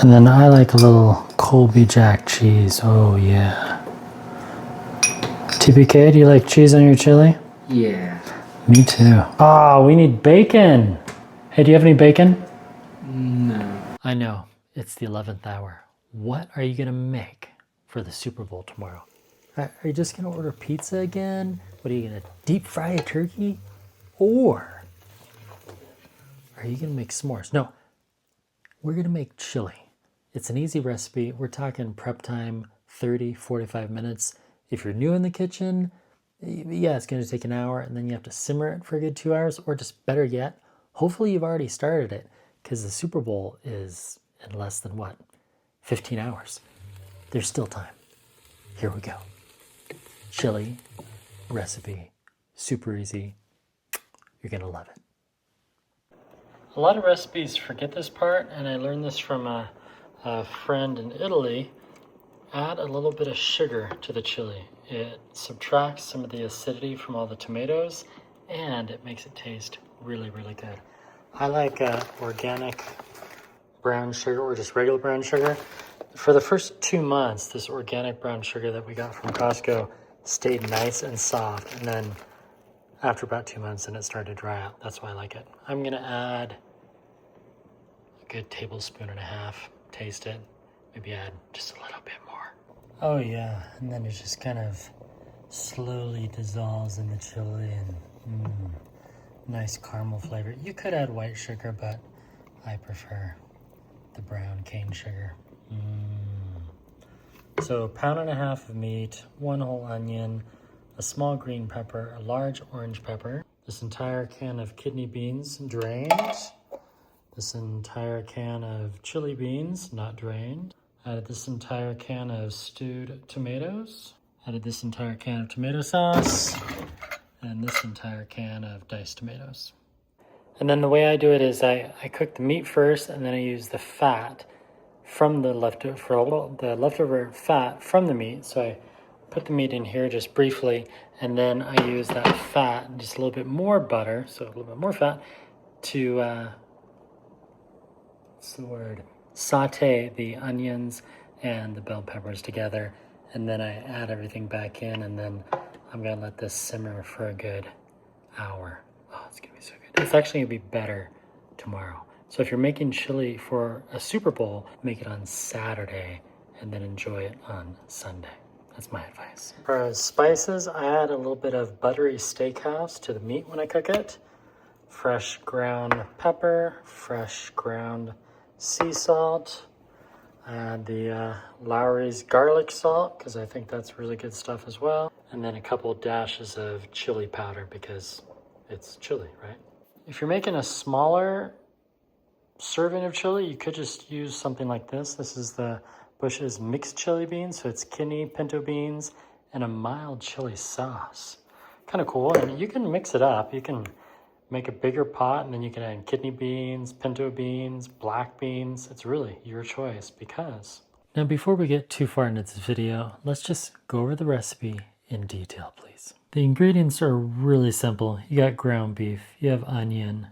And then I like a little Colby Jack cheese. Oh yeah. TPK, do you like cheese on your chili? Yeah. Me too. Ah, we need bacon. Hey, do you have any bacon? No. I know, it's the 11th hour. What are you gonna make for the Super Bowl tomorrow? Are you just gonna order pizza again? What are you gonna deep fry a turkey? Or are you gonna make s'mores? No, we're gonna make chili. It's an easy recipe. We're talking prep time 30, 45 minutes. If you're new in the kitchen, yeah, it's gonna take an hour and then you have to simmer it for a good 2 hours, or just better yet, hopefully you've already started it because the Super Bowl is in less than what? 15 hours. There's still time. Here we go. Chili recipe, super easy. You're gonna love it. A lot of recipes forget this part, and I learned this from a friend in Italy. Add a little bit of sugar to the chili. It subtracts some of the acidity from all the tomatoes, and it makes it taste really, really good. I like organic brown sugar, or just regular brown sugar. For the first 2 months, this organic brown sugar that we got from Costco stayed nice and soft, and then after about 2 months, then it started to dry out. That's why I like it. I'm gonna add a good tablespoon and a half, taste it, maybe add just a little bit more. Oh yeah, and then it just kind of slowly dissolves in the chili, and nice caramel flavor. You could add white sugar, but I prefer the brown cane sugar. So 1.5 pounds of meat, 1 whole onion, a small green pepper, a large orange pepper, this entire can of kidney beans drained, this entire can of chili beans not drained, added this entire can of stewed tomatoes, added this entire can of tomato sauce, and this entire can of diced tomatoes. And then the way I do it is I cook the meat first, and then I use the fat from the leftover fat from the meat. So I put the meat in here just briefly, and then I use that fat and just a little bit more butter, so a little bit more fat, to saute the onions and the bell peppers together, and then I add everything back in, and then I'm gonna let this simmer for a good hour. Oh, it's gonna be so good. It's actually gonna be better tomorrow. So if you're making chili for a Super Bowl, make it on Saturday and then enjoy it on Sunday. That's my advice. For spices, I add a little bit of buttery steakhouse to the meat when I cook it. Fresh ground pepper, fresh ground sea salt. I add the Lowry's garlic salt, because I think that's really good stuff as well. And then a couple dashes of chili powder, because it's chili, right? If you're making a smaller serving of chili, you could just use something like this. This is the Bush's mixed chili beans, so it's kidney, pinto beans, and a mild chili sauce. Kind of cool, and you can mix it up. You can make a bigger pot, and then you can add kidney beans, pinto beans, black beans. It's really your choice, because... Now, before we get too far into this video, let's just go over the recipe in detail, please. The ingredients are really simple. You got ground beef, you have onion,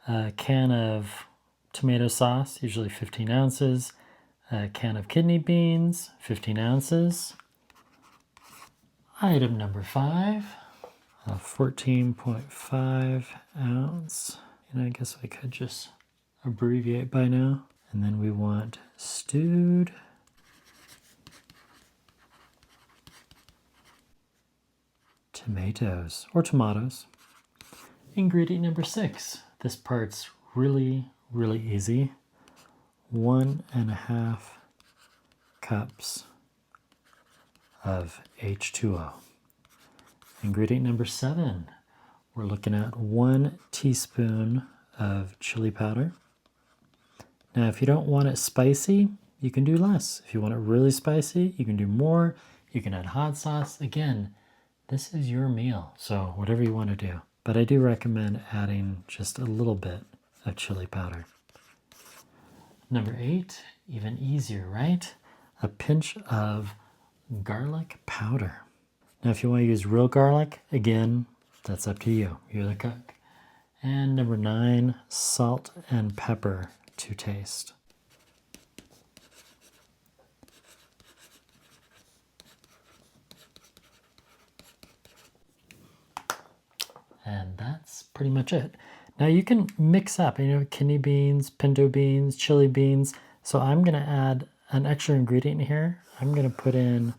a can of tomato sauce, usually 15 ounces, a can of kidney beans, 15 ounces. Item number 5, a 14.5 ounce. And I guess I could just abbreviate by now. And then we want stewed tomatoes or tomatoes. Ingredient number 6. This part's really easy. 1.5 cups of H2O. Ingredient number 7. We're looking at 1 teaspoon of chili powder. Now, if you don't want it spicy, you can do less. If you want it really spicy, you can do more. You can add hot sauce. Again, this is your meal, so whatever you want to do. But I do recommend adding just a little bit of chili powder. Number 8, even easier, right? A pinch of garlic powder. Now, if you want to use real garlic, again, that's up to you. You're the cook. And number 9, salt and pepper to taste. And that's pretty much it. Now you can mix up, kidney beans, pinto beans, chili beans. So I'm gonna add an extra ingredient here. I'm gonna put in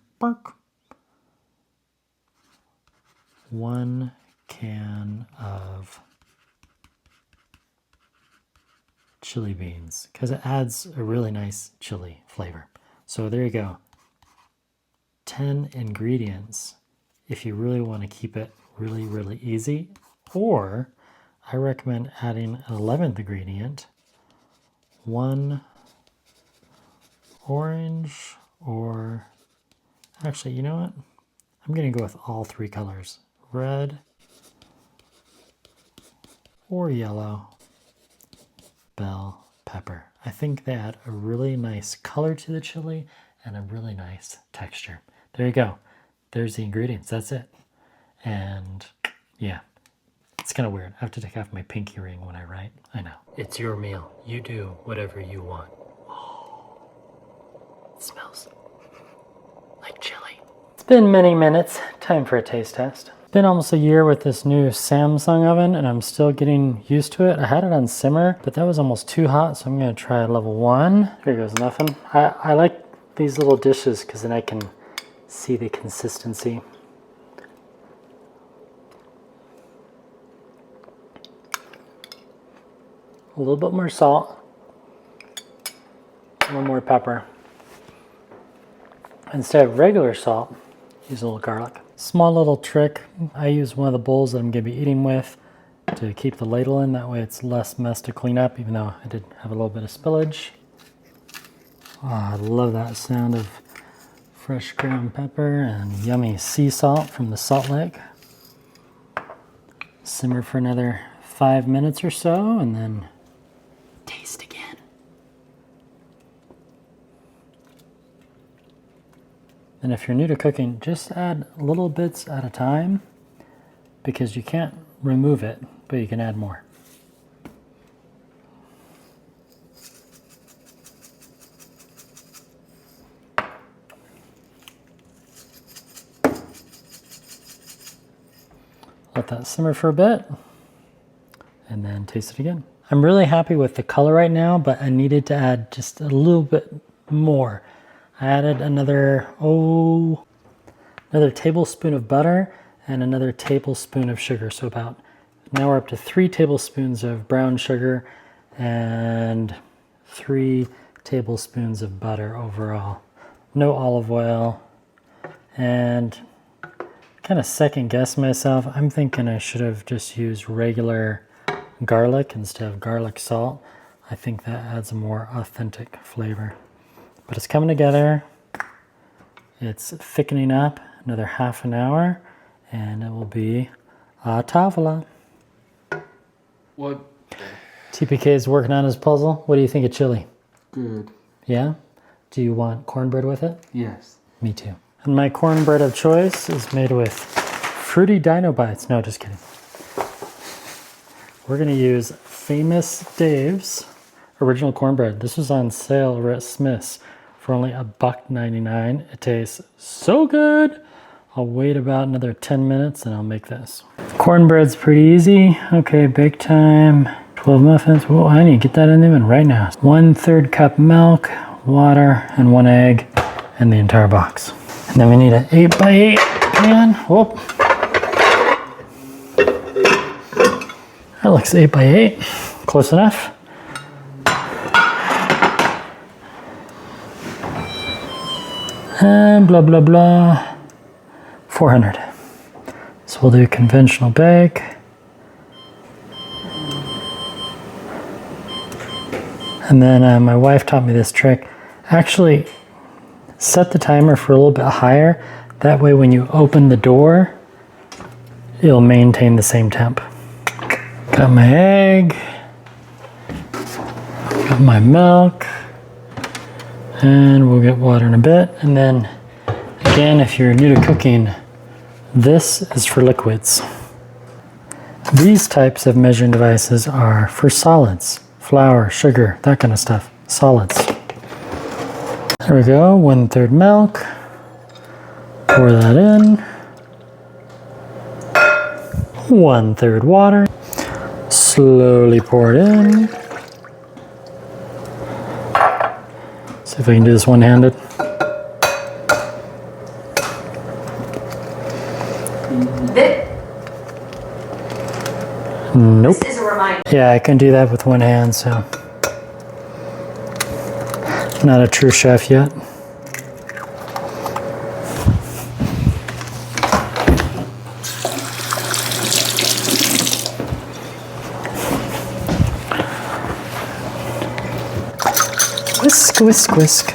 1 can of chili beans because it adds a really nice chili flavor. So there you go. 10 ingredients if you really want to keep it really, really easy. Or I recommend adding an 11th ingredient, 1 orange, or actually, you know what? I'm going to go with all 3 colors, red or yellow bell pepper. I think they add a really nice color to the chili and a really nice texture. There you go. There's the ingredients. That's it. And yeah, it's kind of weird. I have to take off my pinky ring when I write. I know. It's your meal. You do whatever you want. Oh, it smells like chili. It's been many minutes. Time for a taste test. It's been almost a year with this new Samsung oven and I'm still getting used to it. I had it on simmer, but that was almost too hot, so I'm gonna try level 1. Here goes nothing. I like these little dishes because then I can see the consistency. A little bit more salt, a little more pepper. Instead of regular salt, use a little garlic. Small little trick, I use one of the bowls that I'm going to be eating with to keep the ladle in. That way it's less mess to clean up, even though I did have a little bit of spillage. Oh, I love that sound of fresh ground pepper and yummy sea salt from the salt lake. Simmer for another 5 minutes or so and then taste again. And if you're new to cooking, just add little bits at a time because you can't remove it, but you can add more. Let that simmer for a bit and then taste it again. I'm really happy with the color right now, but I needed to add just a little bit more. I added another tablespoon of butter and another tablespoon of sugar. So now we're up to 3 tablespoons of brown sugar and 3 tablespoons of butter overall. No olive oil. And kind of second guess myself. I'm thinking I should have just used regular garlic instead of garlic salt. I think that adds a more authentic flavor. But it's coming together. It's thickening up. Another half an hour and it will be a tavola. What? TPK is working on his puzzle. What do you think of chili? Good. Yeah? Do you want cornbread with it? Yes. Me too. And my cornbread of choice is made with fruity dino bites. No, just kidding. We're gonna use Famous Dave's original cornbread. This was on sale over at Smith's for only $1.99. It tastes so good. I'll wait about another 10 minutes and I'll make this. Cornbread's pretty easy. Okay, bake time. 12 muffins. Whoa, I need to get that in the oven right now. 1/3 cup milk, water, and 1 egg, and the entire box. And then we need an 8x8 pan. Whoop. That looks 8x8. Close enough. And blah, blah, blah. 400. So we'll do conventional bake. And then my wife taught me this trick. Actually, set the timer for a little bit higher. That way when you open the door, it'll maintain the same temp. Got my egg. Got my milk. And we'll get water in a bit. And then again, if you're new to cooking, this is for liquids. These types of measuring devices are for solids, flour, sugar, that kind of stuff, solids. There we go, 1/3 milk. Pour that in. 1/3 water. Slowly pour it in. See if I can do this one-handed. Nope. This is a reminder. Yeah, I can do that with one hand, so. Not a true chef yet. Whisk, whisk, whisk.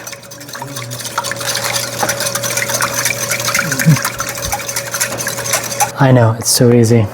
I know, it's so easy.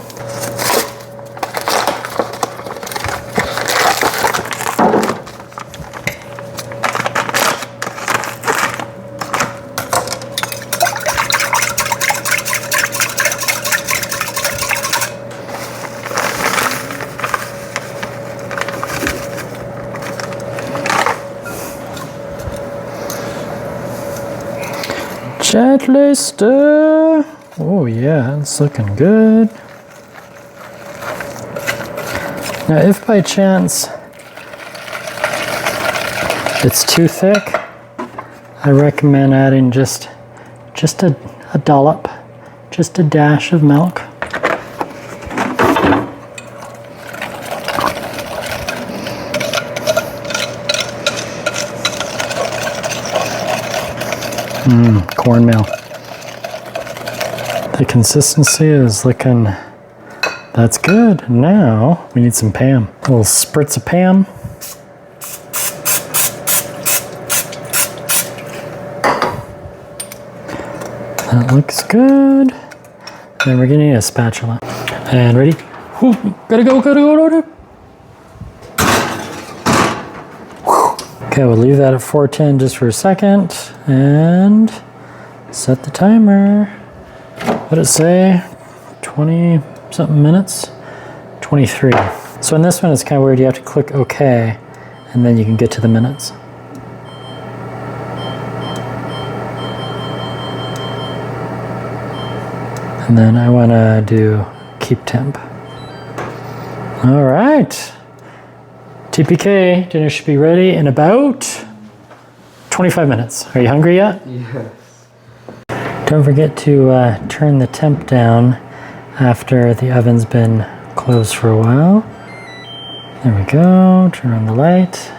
Gently stir. Oh yeah, it's looking good. Now if by chance it's too thick, I recommend adding just a dollop, just a dash of milk. Cornmeal. The consistency is looking, that's good. Now we need some Pam. A little spritz of Pam. That looks good. Then we're gonna need a spatula. And ready? Whew, gotta go, gotta go, gotta go. Okay, we'll leave that at 410 just for a second and set the timer. What did it say? 20 something minutes? 23. So in this one it's kind of weird, you have to click OK and then you can get to the minutes. And then I want to do keep temp. All right. TPK, dinner should be ready in about 25 minutes. Are you hungry yet? Yes. Don't forget to turn the temp down after the oven's been closed for a while. There we go, turn on the light.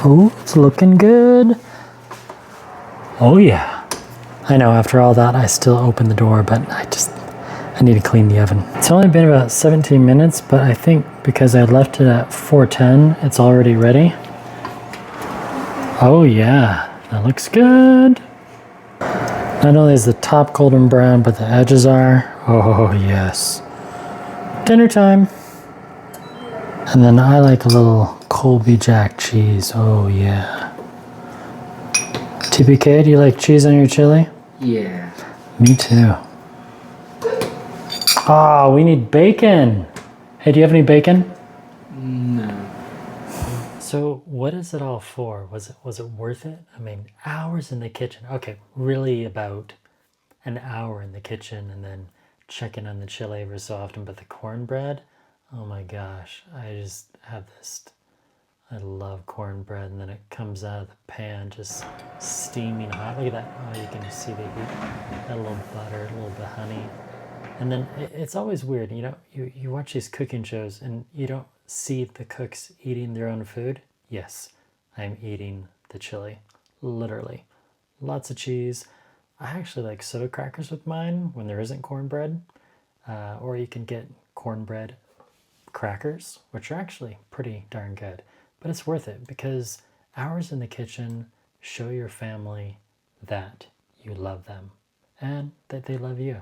Oh, it's looking good. Oh yeah. I know after all that I still open the door, but I need to clean the oven. It's only been about 17 minutes, but I think because I left it at 410, it's already ready. Oh yeah, that looks good. Not only is the top golden brown, but the edges are. Oh yes. Dinner time. And then I like a little Colby Jack cheese. Oh yeah. TPK, do you like cheese on your chili? Yeah. Me too. Ah, we need bacon. Hey, do you have any bacon? No. So what is it all for? Was it worth it? I mean, hours in the kitchen. Okay, really about an hour in the kitchen and then checking on the chili every so often, but the cornbread, oh my gosh, I just have this, I love cornbread, and then it comes out of the pan just steaming hot. Look at that. Oh, you can see the heat. A little butter, a little bit of honey. And then it's always weird, you know, you watch these cooking shows and you don't see the cooks eating their own food. Yes, I'm eating the chili, literally. Lots of cheese. I actually like soda crackers with mine when there isn't cornbread, or you can get cornbread crackers, which are actually pretty darn good. But it's worth it because hours in the kitchen show your family that you love them and that they love you.